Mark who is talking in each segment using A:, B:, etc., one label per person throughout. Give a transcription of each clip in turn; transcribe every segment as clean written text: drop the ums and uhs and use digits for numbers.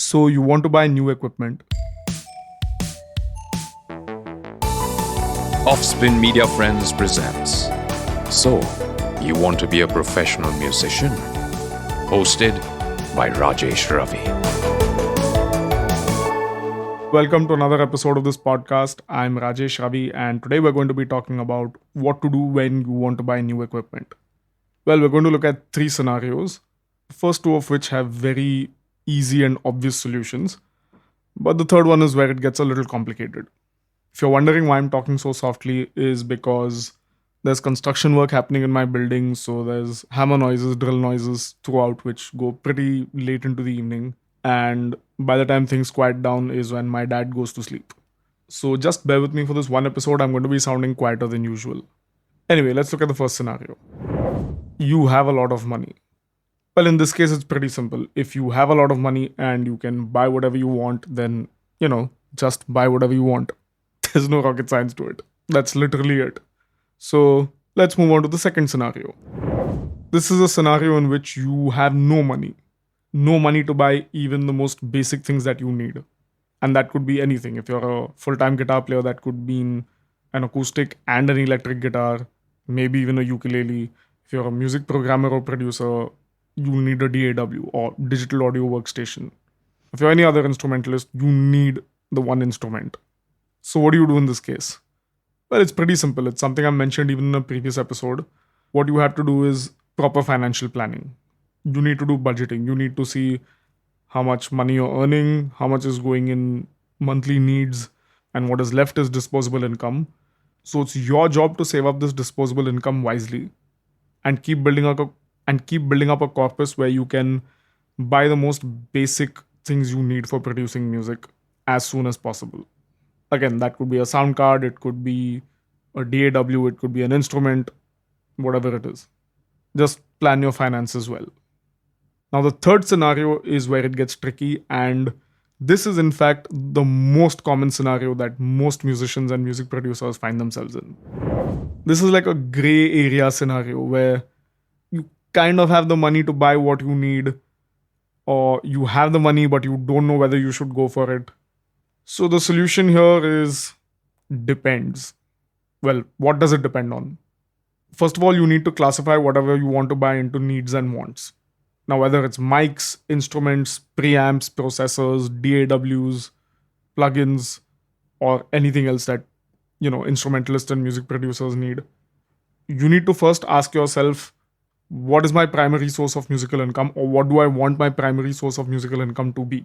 A: So you want to buy new equipment.
B: Offspin Media Friends presents So, You Want to Be a Professional Musician? Hosted by Rajesh Ravi.
A: Welcome to another episode of this podcast. I'm Rajesh Ravi, and today we're going to be talking about what to do when you want to buy new equipment. Well, we're going to look at three scenarios, the first two of which have very easy and obvious solutions, but the third one is where it gets a little complicated. If you're wondering why I'm talking so softly, is because there's construction work happening in my building, so there's hammer noises, drill noises throughout, which go pretty late into the evening. And by the time things quiet down, is when my dad goes to sleep. So just bear with me for this one episode. I'm going to be sounding quieter than usual. Anyway, let's look at the first scenario. You have a lot of money. Well, in this case, it's pretty simple. If you have a lot of money and you can buy whatever you want, then, just buy whatever you want. There's no rocket science to it. That's literally it. So let's move on to the second scenario. This is a scenario in which you have no money. No money to buy even the most basic things that you need. And that could be anything. If you're a full-time guitar player, that could mean an acoustic and an electric guitar, maybe even a ukulele. If you're a music programmer or producer, you need a DAW or digital audio workstation. If you're any other instrumentalist, you need the one instrument. So what do you do in this case? Well, it's pretty simple. It's something I mentioned even in a previous episode. What you have to do is proper financial planning. You need to do budgeting. You need to see how much money you're earning, how much is going in monthly needs, and what is left is disposable income. So it's your job to save up this disposable income wisely and keep building up a corpus where you can buy the most basic things you need for producing music as soon as possible. Again, that could be a sound card, it could be a DAW, it could be an instrument, whatever it is. Just plan your finances well. Now, the third scenario is where it gets tricky, and this is in fact the most common scenario that most musicians and music producers find themselves in. This is like a gray area scenario where you kind of have the money to buy what you need, or you have the money but you don't know whether you should go for it. So the solution here is depends. Well, what does it depend on? First of all, you need to classify whatever you want to buy into needs and wants. Now, whether it's mics, instruments, preamps, processors, DAWs, plugins, or anything else that, instrumentalists and music producers need, you need to first ask yourself, what is my primary source of musical income, or what do I want my primary source of musical income to be?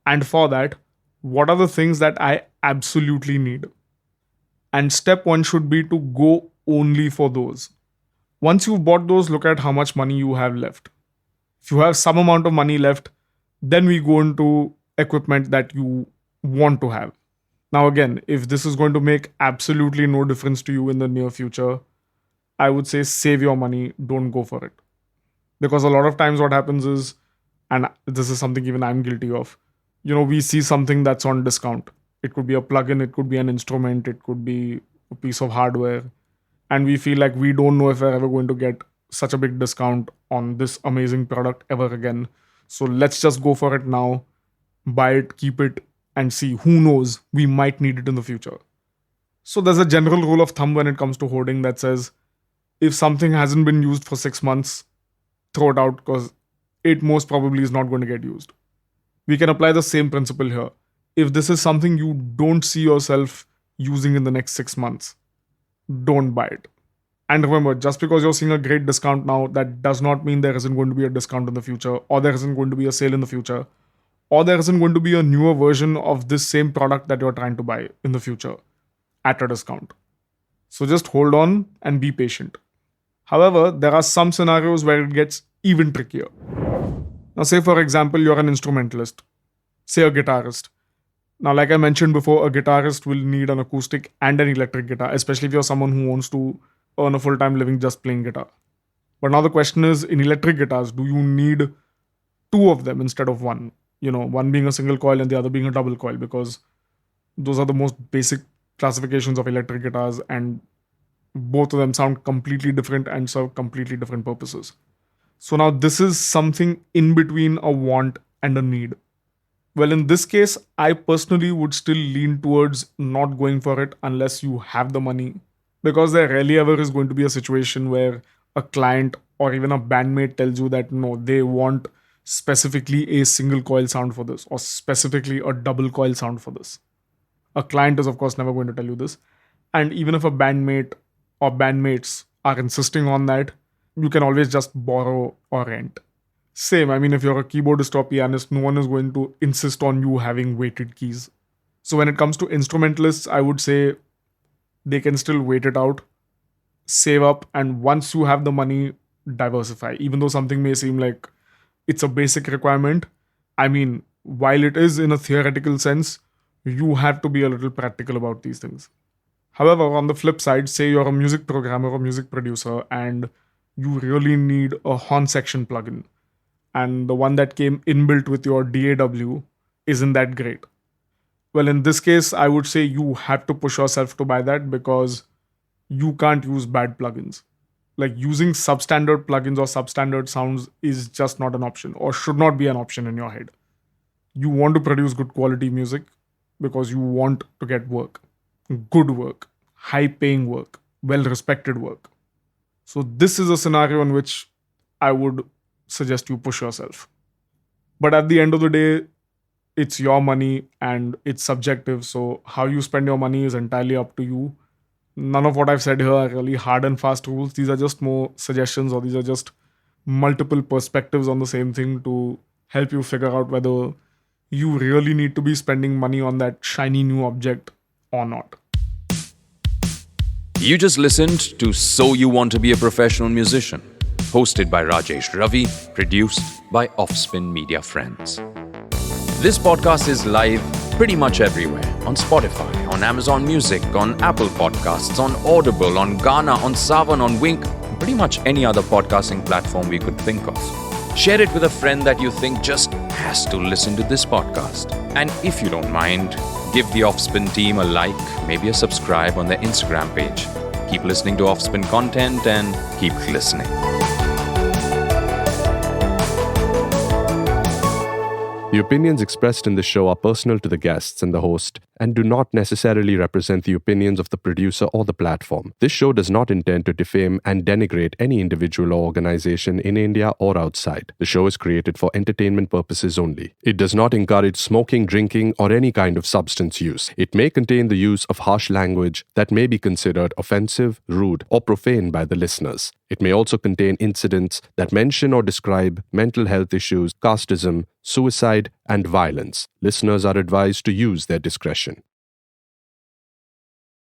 A: And for that, what are the things that I absolutely need? And step one should be to go only for those. Once you've bought those, look at how much money you have left. If you have some amount of money left, then we go into equipment that you want to have. Now, again, if this is going to make absolutely no difference to you in the near future, I would say save your money, don't go for it. Because a lot of times what happens is, and this is something even I'm guilty of, we see something that's on discount. It could be a plugin, it could be an instrument, it could be a piece of hardware. And we feel like we don't know if we're ever going to get such a big discount on this amazing product ever again. So let's just go for it now, buy it, keep it, and see. Who knows, we might need it in the future. So there's a general rule of thumb when it comes to hoarding that says, if something hasn't been used for 6 months, throw it out because it most probably is not going to get used. We can apply the same principle here. If this is something you don't see yourself using in the next 6 months, don't buy it. And remember, just because you're seeing a great discount now, that does not mean there isn't going to be a discount in the future, or there isn't going to be a sale in the future, or there isn't going to be a newer version of this same product that you're trying to buy in the future at a discount. So just hold on and be patient. However, there are some scenarios where it gets even trickier. Now, say for example, you're an instrumentalist, say a guitarist. Now, like I mentioned before, a guitarist will need an acoustic and an electric guitar, especially if you're someone who wants to earn a full-time living just playing guitar. But now the question is, in electric guitars, do you need two of them instead of one? One being a single coil and the other being a double coil, because those are the most basic classifications of electric guitars, and both of them sound completely different and serve completely different purposes. So now this is something in between a want and a need. Well, in this case, I personally would still lean towards not going for it unless you have the money, because there rarely ever is going to be a situation where a client or even a bandmate tells you that no, they want specifically a single coil sound for this or specifically a double coil sound for this. A client is, of course, never going to tell you this. And even if a bandmate or bandmates are insisting on that, you can always just borrow or rent. Same, I mean, if you're a keyboardist or pianist, no one is going to insist on you having weighted keys. So when it comes to instrumentalists, I would say they can still wait it out, save up, and once you have the money, diversify. Even though something may seem like it's a basic requirement, I mean, while it is in a theoretical sense, you have to be a little practical about these things. However, on the flip side, say you're a music programmer or music producer and you really need a horn section plugin, and the one that came inbuilt with your DAW isn't that great. Well, in this case, I would say you have to push yourself to buy that because you can't use bad plugins. Like using substandard plugins or substandard sounds is just not an option or should not be an option in your head. You want to produce good quality music because you want to get work, good work, high paying work, well respected work. So, this is a scenario in which I would suggest you push yourself. But at the end of the day, it's your money and it's subjective. So, how you spend your money is entirely up to you. None of what I've said here are really hard and fast rules. These are just more suggestions, or these are just multiple perspectives on the same thing to help you figure out whether you really need to be spending money on that shiny new object or not.
B: You just listened to So You Want to Be a Professional Musician, hosted by Rajesh Ravi, produced by Offspin Media Friends. This podcast is live pretty much everywhere, on Spotify, on Amazon Music, on Apple Podcasts, on Audible, on Ghana, on Savan, on Wink, pretty much any other podcasting platform we could think of. Share it with a friend that you think just has to listen to this podcast. And if you don't mind, give the Offspin team a like, maybe a subscribe on their Instagram page. Keep listening to Offspin content and keep listening.
C: The opinions expressed in this show are personal to the guests and the host and do not necessarily represent the opinions of the producer or the platform. This show does not intend to defame and denigrate any individual or organization in India or outside. The show is created for entertainment purposes only. It does not encourage smoking, drinking, or any kind of substance use. It may contain the use of harsh language that may be considered offensive, rude, or profane by the listeners. It may also contain incidents that mention or describe mental health issues, casteism, suicide, and violence. Listeners are advised to use their discretion.